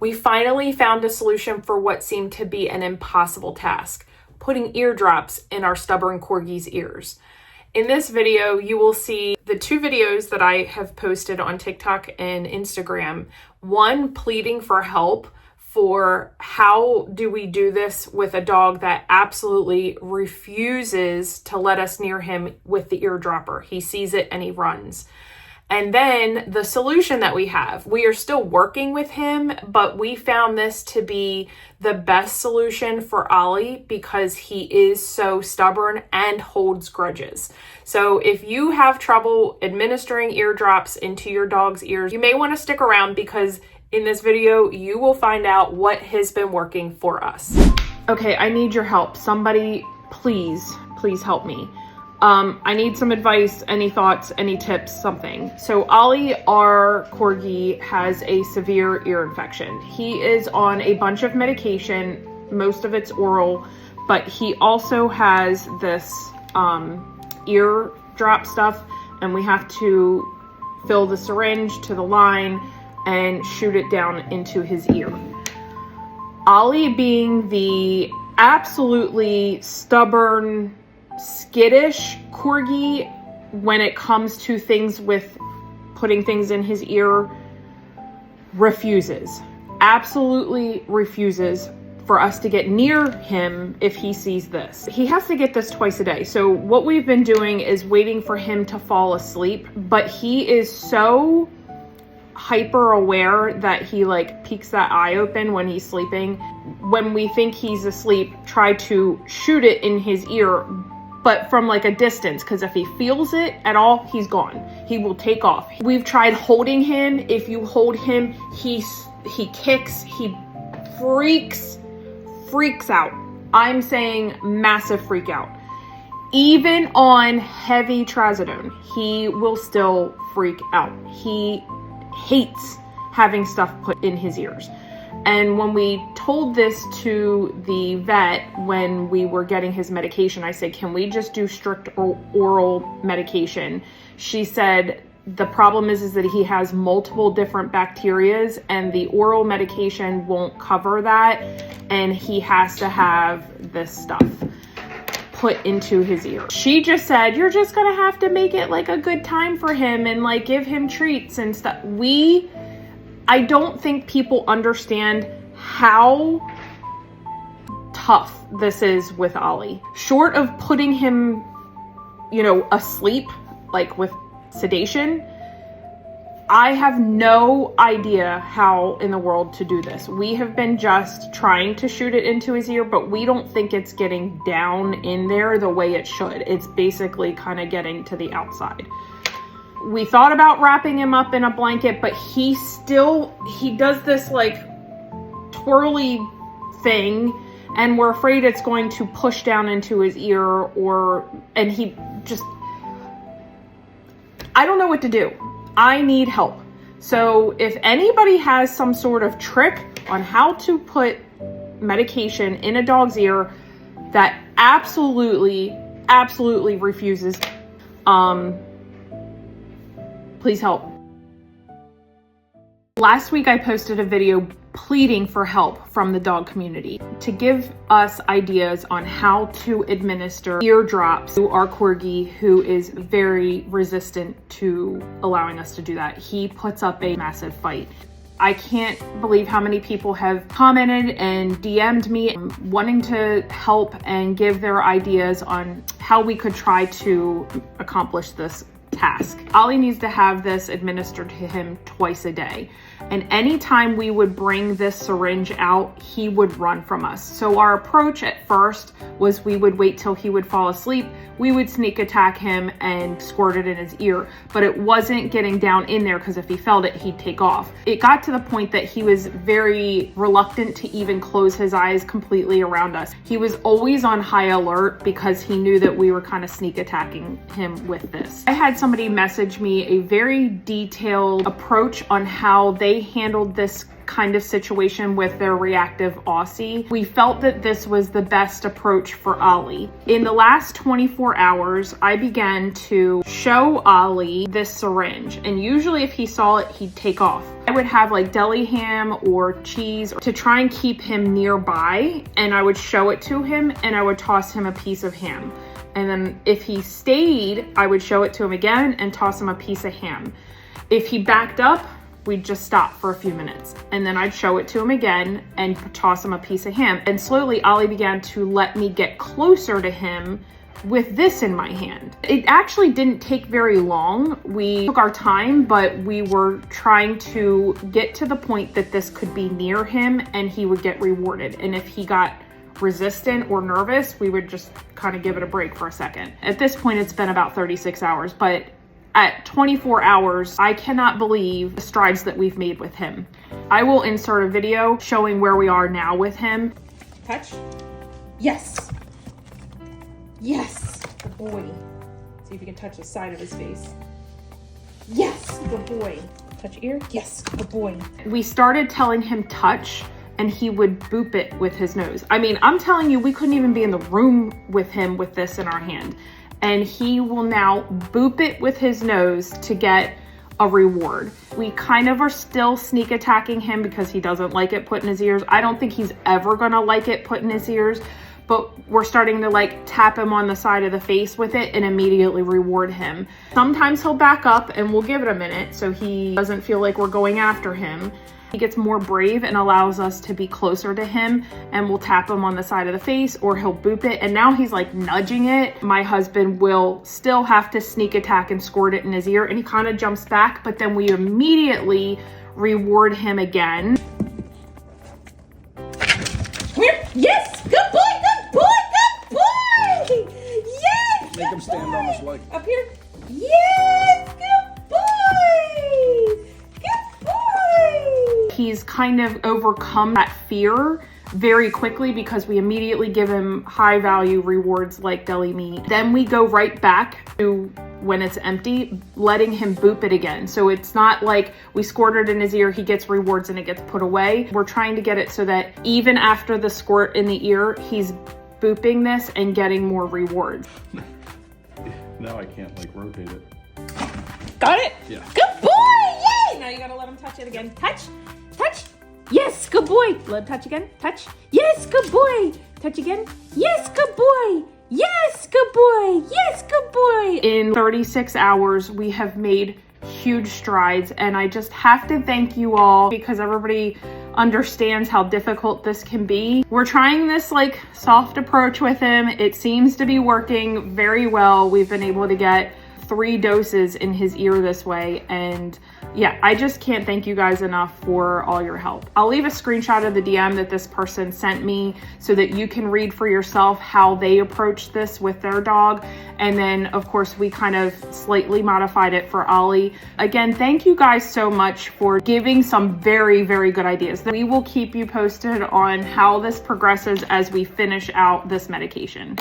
We finally found a solution for what seemed to be an impossible task: putting eardrops in our stubborn Corgi's ears. In this video, you will see the two videos that I have posted on TikTok and Instagram. One pleading for help for how do we do this with a dog that absolutely refuses to let us near him with the eardropper. He sees it and he runs. And then the solution that we have, we are still working with him, but we found this to be the best solution for Ollie because he is so stubborn and holds grudges. So if you have trouble administering eardrops into your dog's ears, you may want to stick around because in this video, you will find out what has been working for us. Okay, I need your help. Somebody, please help me. I need some advice, any thoughts, any tips, something. So Ollie, our Corgi, has a severe ear infection. He is on a bunch of medication, most of it's oral, but he also has this ear drop stuff, and we have to fill the syringe to the line and shoot it down into his ear. Ollie, being the absolutely stubborn, skittish Corgi when it comes to things with putting things in his ear, absolutely refuses for us to get near him if he sees this. He has to get this twice a day. So what we've been doing is waiting for him to fall asleep, but he is so hyper aware that he like peeks that eye open when he's sleeping. When we think he's asleep, try to shoot it in his ear, but from like a distance, because if he feels it at all, he's gone. He will take off. We've tried holding him. If you hold him, he kicks, he freaks out. I'm saying massive freak out. Even on heavy trazodone, he will still freak out. He hates having stuff put in his ears. And when we told this to the vet when we were getting his medication, I said, can we just do strict oral medication? She said, the problem is that he has multiple different bacterias and the oral medication won't cover that. And he has to have this stuff put into his ear. She just said, you're just gonna have to make it like a good time for him and like give him treats and stuff. I don't think people understand how tough this is with Ollie. Short of putting him, asleep, like with sedation, I have no idea how in the world to do this. We have been just trying to shoot it into his ear, but we don't think it's getting down in there the way it should. It's basically kind of getting to the outside. We thought about wrapping him up in a blanket, but he does this like twirly thing, and we're afraid it's going to push down into his ear and he just, I don't know what to do. I need help. So if anybody has some sort of trick on how to put medication in a dog's ear that absolutely refuses, please help. Last week I posted a video pleading for help from the dog community to give us ideas on how to administer eardrops to our Corgi, who is very resistant to allowing us to do that. He puts up a massive fight. I can't believe how many people have commented and DM'd me wanting to help and give their ideas on how we could try to accomplish this task. Ollie needs to have this administered to him twice a day. And anytime we would bring this syringe out, he would run from us. So our approach at first was we would wait till he would fall asleep. We would sneak attack him and squirt it in his ear, but it wasn't getting down in there because if he felt it, he'd take off. It got to the point that he was very reluctant to even close his eyes completely around us. He was always on high alert because he knew that we were kind of sneak attacking him with this. I had somebody message me a very detailed approach on how they handled this kind of situation with their reactive Aussie. We felt that this was the best approach for Ollie. In the last 24 hours, I began to show Ollie this syringe, and usually if he saw it, he'd take off. I would have like deli ham or cheese to try and keep him nearby, and I would show it to him and I would toss him a piece of ham. And then if he stayed, I would show it to him again and toss him a piece of ham. If he backed up, we'd just stop for a few minutes. And then I'd show it to him again and toss him a piece of ham. And slowly Ollie began to let me get closer to him with this in my hand. It actually didn't take very long. We took our time, but we were trying to get to the point that this could be near him and he would get rewarded. And if he got resistant or nervous, we would just kind of give it a break for a second. At this point, it's been about 36 hours, but at 24 hours, I cannot believe the strides that we've made with him. I will insert a video showing where we are now with him. Touch. Yes. Yes. Good boy. See if you can touch the side of his face. Yes. Good boy. Touch ear. Yes. Good boy. We started telling him touch, and he would boop it with his nose. I mean, I'm telling you, we couldn't even be in the room with him with this in our hand. And he will now boop it with his nose to get a reward. We kind of are still sneak attacking him because he doesn't like it put in his ears. I don't think he's ever gonna like it put in his ears, but we're starting to like tap him on the side of the face with it and immediately reward him. Sometimes he'll back up and we'll give it a minute so he doesn't feel like we're going after him. He gets more brave and allows us to be closer to him, and we'll tap him on the side of the face or he'll boop it. And now he's like nudging it. My husband will still have to sneak attack and squirt it in his ear, and he kind of jumps back, but then we immediately reward him again. Come here. Yes, good boy, good boy, good boy. Yes. Make him stand on his leg. Up here. Yes, good boy. He's kind of overcome that fear very quickly because we immediately give him high value rewards like deli meat. Then we go right back to when it's empty, letting him boop it again. So it's not like we squirted in his ear, he gets rewards and it gets put away. We're trying to get it so that even after the squirt in the ear, he's booping this and getting more rewards. Now I can't like rotate it. Got it? Yeah. Good boy! Yay! Now you gotta let him touch it again. Touch. Touch. Yes, good boy. Let him touch again. Touch. Yes, good boy. Touch again. Yes, good boy. Yes, good boy. Yes, good boy. In 36 hours, we have made huge strides, and I just have to thank you all because everybody understands how difficult this can be. We're trying this like soft approach with him. It seems to be working very well. We've been able to get 3 doses in his ear this way, and yeah, I just can't thank you guys enough for all your help. I'll leave a screenshot of the DM that this person sent me so that you can read for yourself how they approached this with their dog. And then of course we kind of slightly modified it for Ollie. Again, thank you guys so much for giving some very, very good ideas. We will keep you posted on how this progresses as we finish out this medication.